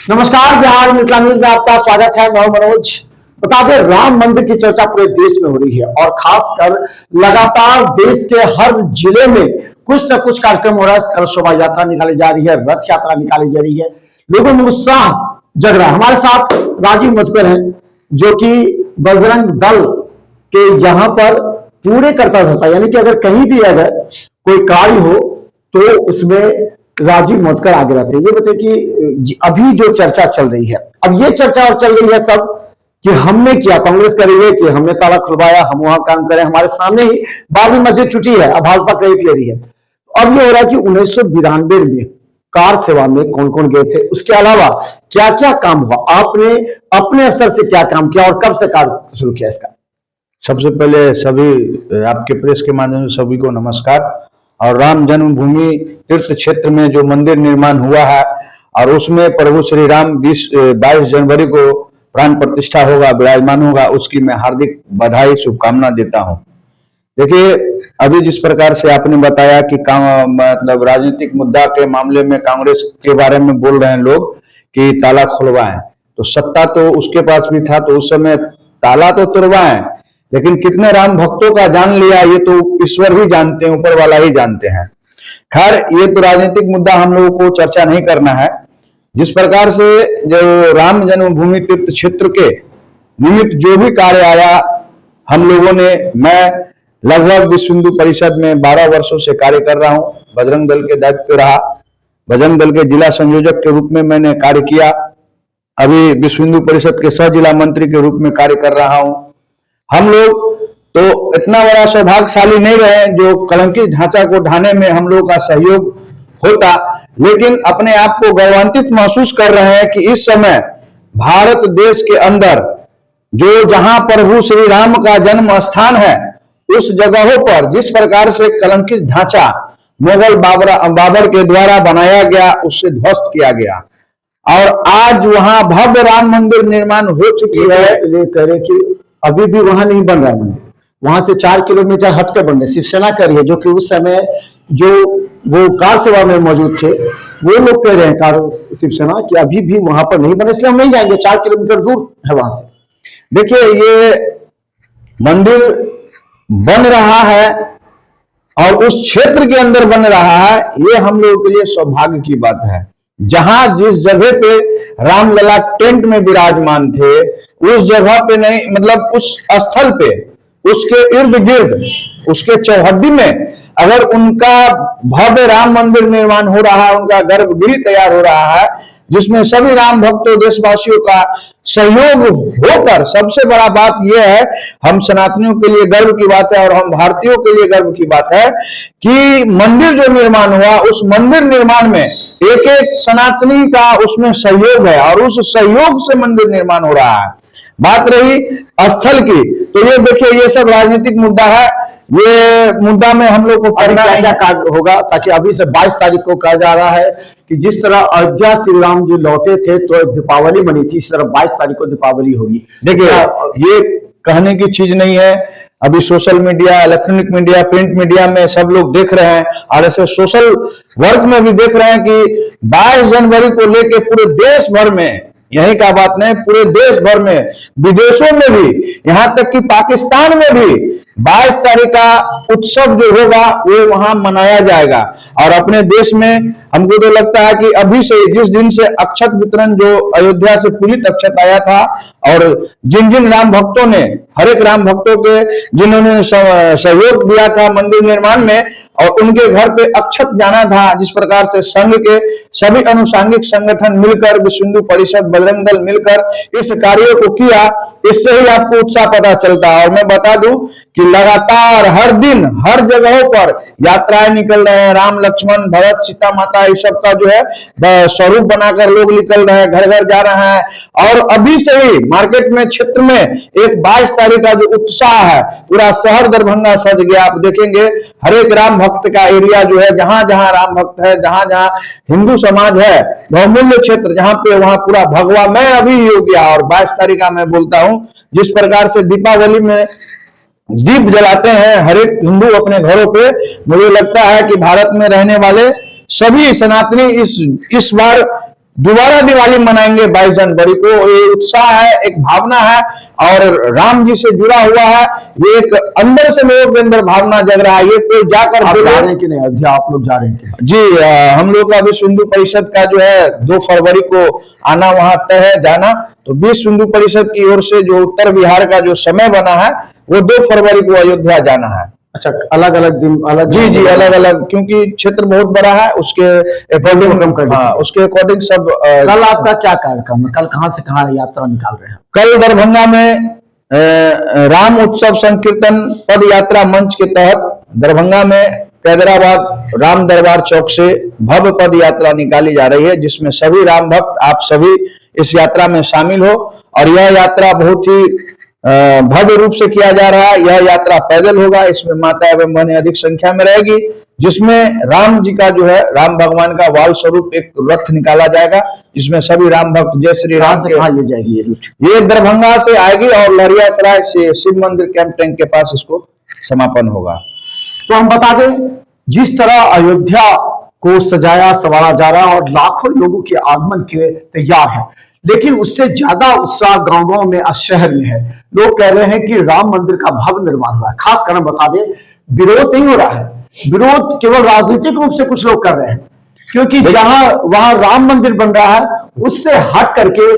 नमस्कार, बिहार मिथिला न्यूज में आपका स्वागत है। मैं मनोज। बता दें, राम मंदिर की चर्चा पूरे देश में हो रही है और खासकर लगातार देश के हर जिले में कुछ न कुछ कार्यक्रम हो रहा है। कल शोभा यात्रा निकाली जा रही है, रथ यात्रा निकाली जा रही है, लोगों में उत्साह जग रहा है। हमारे साथ राजीव मधुकर हैं, जो कि बजरंग दल के यहाँ पर पूरे करता धरता, यानी कि अगर कहीं भी अगर कोई कार्य हो तो उसमें राजीव मधुकर आगे रहते हैं। ये बताइए कि अभी जो चर्चा चल रही है, अब ये चर्चा और चल रही है सब कि हमने किया, कांग्रेस कर रही है कि हमने ताला खुलवाया, हम वहां काम करें, हमारे सामने ही 12वीं मस्जिद छुटी है, अब भाजपा क्रेडिट ले रही है। अब ये हो रहा है कि 1992 में कार सेवा में कौन कौन गए थे, उसके अलावा क्या क्या काम हुआ, आपने अपने स्तर से क्या काम किया और कब से कार्य शुरू किया इसका? सबसे पहले सभी आपके प्रेस के माध्यम से सभी को नमस्कार। और राम जन्मभूमि तीर्थ क्षेत्र में जो मंदिर निर्माण हुआ है और उसमें प्रभु श्री राम 22 जनवरी को प्राण प्रतिष्ठा होगा, विराजमान होगा, उसकी मैं हार्दिक बधाई शुभकामना देता हूं। देखिए, अभी जिस प्रकार से आपने बताया कि मतलब राजनीतिक मुद्दा के मामले में कांग्रेस के बारे में बोल रहे हैं लोग कि ताला खुलवाएं, तो सत्ता तो उसके पास भी था, तो उस समय ताला तो तुड़वाएं, लेकिन कितने राम भक्तों का जान लिया ये तो ईश्वर ही जानते हैं, ऊपर वाला ही जानते हैं। खैर, ये तो राजनीतिक मुद्दा हम लोगों को चर्चा नहीं करना है। जिस प्रकार से जो राम जन्मभूमि तीर्थ क्षेत्र के निमित्त जो भी कार्य आया, हम लोगों ने, मैं लगभग विश्व हिंदू परिषद में 12 वर्षों से कार्य कर रहा हूं, बजरंग दल के दायित्व रहा, बजरंग दल के जिला संयोजक के रूप में मैंने कार्य किया, अभी विश्व हिंदू परिषद के सह जिला मंत्री के रूप में कार्य कर रहा हूं। हम लोग तो इतना बड़ा सौभाग्यशाली नहीं रहे जो कलंकित ढांचा को ढाने में हम लोगों का सहयोग होता, लेकिन अपने आप को गौरवान्वित महसूस कर रहे हैं कि इस समय भारत देश के अंदर जो जहां प्रभु श्री राम का जन्म स्थान है, उस जगहों पर जिस प्रकार से कलंकित ढांचा मुगल बाबर के द्वारा बनाया गया, उससे ध्वस्त किया गया और आज वहां भव्य राम मंदिर निर्माण हो चुकी है। ये कह रहे कि अभी भी वहां नहीं बन रहा है मंदिर, वहां से 4 किलोमीटर हटकर बन रहे। शिवसेना कर रही है, जो कि उस समय जो वो कार सेवा में मौजूद थे, वो लोग कह रहे हैं कार शिवसेना कि अभी भी वहां पर नहीं बने, इसलिए हम नहीं जाएंगे, 4 किलोमीटर दूर है वहां से। देखिए, ये मंदिर बन रहा है और उस क्षेत्र के अंदर बन रहा है, ये हम लोगों के लिए सौभाग्य की बात है। जहां जिस जगह पे रामलला टेंट में विराजमान थे, उस जगह पे नहीं, मतलब उस स्थल पे, उसके इर्द गिर्द, उसके चौहद्दी में अगर उनका भव्य राम मंदिर निर्माण हो रहा है, उनका गर्भगृह तैयार हो रहा है, जिसमें सभी राम भक्तों, देशवासियों का सहयोग होकर, सबसे बड़ा बात यह है, हम सनातनियों के लिए गर्व की बात है और हम भारतीयों के लिए गर्व की बात है कि मंदिर जो निर्माण हुआ, उस मंदिर निर्माण में एक एक सनातनी का उसमें सहयोग है और उस सहयोग से मंदिर निर्माण हो रहा है। बात रही स्थल की, तो ये देखिए, ये सब राजनीतिक मुद्दा है। ये मुद्दा में हम लोग को करना क्या कार्य होगा, ताकि अभी से 22 तारीख को कहा जा रहा है कि जिस तरह अयोध्या श्री राम जी लौटे थे तो दीपावली बनी थी, इस तरह 22 तारीख को दीपावली होगी। देखिए, ये कहने की चीज नहीं है। अभी social media, electronic media, print media में सब लोग देख रहे हैं और ऐसे सोशल वर्क में भी देख रहे हैं कि 22 जनवरी को लेके पूरे देश भर में, यही का बात नहीं, पूरे देश भर में, विदेशों में भी, यहां तक कि पाकिस्तान में भी 22 तारीख का उत्सव जो होगा वो वहां मनाया जाएगा। और अपने देश में हमको तो लगता है कि अभी से, जिस दिन से अक्षत वितरण जो अयोध्या से पूजित अक्षत आया था और जिन जिन राम भक्तों ने, हर एक राम भक्तों के जिन्होंने सहयोग दिया था मंदिर निर्माण में और उनके घर पे अक्षत जाना था, जिस प्रकार से संघ के सभी अनुसांगिक संगठन मिलकर, विश्व हिंदू परिषद, बजरंग दल मिलकर इस कार्य को किया, इससे ही आपको उत्साह पता चलता है। और मैं बता दूं कि लगातार हर दिन हर जगहों पर यात्राएं निकल रहे हैं, राम लक्ष्मण भरत सीता माता इस सब का जो है स्वरूप बनाकर लोग निकल रहे हैं, घर घर जा रहे हैं। और अभी से ही मार्केट में, क्षेत्र में एक 22 तारीख का जो उत्साह है, पूरा शहर दरभंगा सज गया। आप देखेंगे हर एक राम भक्त का एरिया जो है, जहां जहां राम भक्त है, जहां जहां हिंदू समाज है, बहुमूल्य क्षेत्र जहां पे, वहां पूरा भगवा। मैं अभी हो गया और 22 तारीख का मैं बोलता हूं, जिस प्रकार से दीपावली में दीप जलाते हैं हर एक हिंदू अपने घरों पे, मुझे लगता है कि भारत में रहने वाले सभी सनातनी इस बार दोबारा दिवाली मनाएंगे 22 जनवरी को। ये उत्साह है, एक भावना है और राम जी से जुड़ा हुआ है। ये एक अंदर से लोगों के अंदर भावना जग रहा है। ये कोई जाकर आप जा रहे हैं कि नहीं अयोध्या? आप लोग जा रहे हैं कि जी, हम लोग का विश्व हिंदू परिषद का जो है 2 फरवरी को आना वहां तय है जाना। तो विश्व हिंदू परिषद की ओर से जो उत्तर बिहार का जो समय बना है वो 2 फरवरी को अयोध्या जाना है। अच्छा, अलग अलग दिन अलग? जी, अलग अलग, क्योंकि क्षेत्र बहुत बड़ा है, उसके अकॉर्डिंग, हाँ, उसके अकॉर्डिंग सब। कल आपका क्या कार्यक्रम है? कल कहाँ से कहाँ यात्रा निकाल रहे हैं? कल दरभंगा में राम उत्सव संकीर्तन पद यात्रा मंच के तहत दरभंगा में कैदराबाद राम दरबार चौक से भव्य पद यात्रा निकाली जा रही है, जिसमें सभी राम भक्त आप सभी इस यात्रा में शामिल हो। और यह यात्रा बहुत ही भव्य रूप से किया जा रहा है। यह यात्रा पैदल होगा, इसमें माता एवं बहनें अधिक संख्या में रहेगी, जिसमें राम जी का जो है राम भगवान का वाल स्वरूप एक रथ निकाला जाएगा, जिसमें सभी राम भक्त जय श्री राम से कहाँ ले जाएगी ये रूट? ये दरभंगा से आएगी और लहरियासराय से शिव मंदिर कैंप टैंक के पास इसको समापन होगा। तो हम बता दें, जिस तरह अयोध्या को सजाया संवारा जा रहा है और लाखों लोगों के आगमन के तैयार है, लेकिन उससे ज्यादा उत्साह गांव-गांव में, शहर में है। लोग कह रहे हैं कि राम मंदिर का भव्य निर्माण हुआ है। खास कर हम बता दें, विरोध नहीं हो रहा है, विरोध केवल राजनीतिक रूप से कुछ लोग कर रहे हैं, क्योंकि जहां वहां राम मंदिर बन रहा है उससे हट करके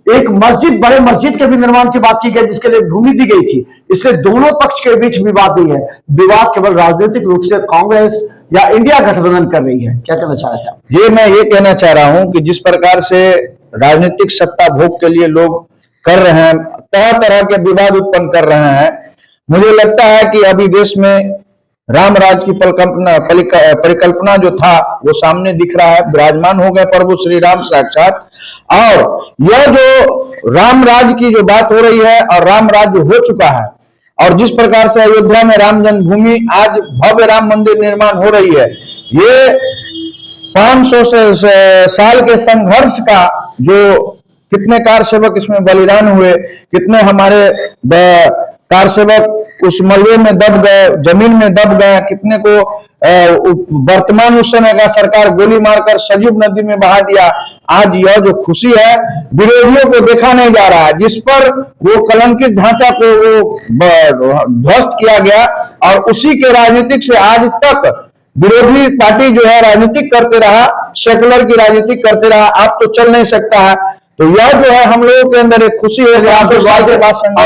एक मस्जिद, बड़े मस्जिद के भी निर्माण की बात की गई, जिसके लिए भूमि दी गई थी। इसलिए दोनों पक्ष के बीच विवाद नहीं है, विवाद केवल राजनीतिक रूप से कांग्रेस या इंडिया गठबंधन कर रही है। क्या कहना चाह रहे थे आप? ये मैं ये कहना चाह रहा हूं कि जिस प्रकार से राजनीतिक सत्ता भोग के लिए लोग कर रहे हैं, तरह तरह के विवाद उत्पन्न कर रहे हैं, मुझे लगता है कि अभी देश में राम राज की परिकल्पना जो था वो सामने दिख रहा है, विराजमान हो गए प्रभु श्री राम साक्षात। और यह जो राम राज की जो बात हो रही है और राम राज्य हो चुका है, और जिस प्रकार से अयोध्या में राम जन्मभूमि आज भव्य राम मंदिर निर्माण हो रही है, ये 500 साल के संघर्ष का जो कितने कार सेवक इसमें बलिदान हुए, कितने हमारे कार सेवक उस मलबे में दब गए, जमीन में दब गए, कितने को वर्तमान उस समय का सरकार गोली मारकर सजीव नदी में बहा दिया। आज यह जो खुशी है विरोधियों को देखा नहीं जा रहा है, जिस पर वो कलंकित ढांचा को वो ध्वस्त किया गया, और उसी के राजनीतिक से आज तक विरोधी पार्टी जो है राजनीतिक करते रहा, सेकुलर की राजनीतिक करते रहा। आप तो चल नहीं सकता है। तो यह जो है हम लोगों के अंदर एक खुशी है। आप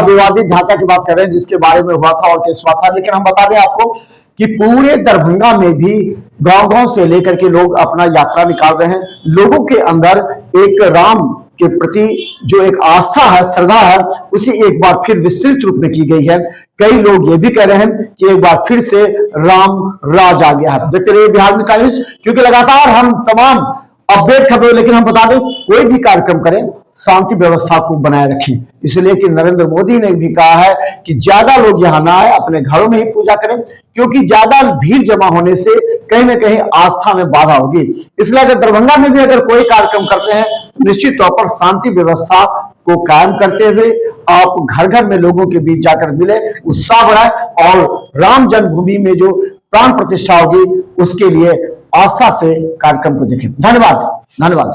विवादित ढांचा की बात कर रहे हैं, जिसके बारे में हुआ था और केस हुआ था, लेकिन हम बता दें आपको कि पूरे दरभंगा में भी गांव-गांव से लेकर के लोग अपना यात्रा निकाल रहे हैं। लोगों के अंदर एक राम के प्रति जो एक आस्था है, श्रद्धा है, उसे एक बार फिर विस्तृत रूप में की गई है। कई लोग ये भी कह रहे हैं कि एक बार फिर से राम राज आ गया है। देखते रहिए बिहार में टाइम्स, क्योंकि लगातार हम तमाम अपडेट खबरें, लेकिन हम बता दें कोई भी कार्यक्रम करें शांति व्यवस्था को बनाए रखें, इसलिए कि नरेंद्र मोदी ने भी कहा है कि ज्यादा लोग यहाँ ना आए, अपने घरों में ही पूजा करें, क्योंकि ज्यादा भीड़ जमा होने से कहीं ना कहीं आस्था में बाधा होगी। इसलिए अगर दरभंगा में भी अगर कोई कार्यक्रम करते हैं, निश्चित तौर पर शांति व्यवस्था को कायम करते हुए आप घर घर में लोगों के बीच जाकर मिले, उत्साह बढ़ाए और राम जन्मभूमि में जो प्राण प्रतिष्ठा होगी उसके लिए आस्था से कार्यक्रम को देखें। धन्यवाद।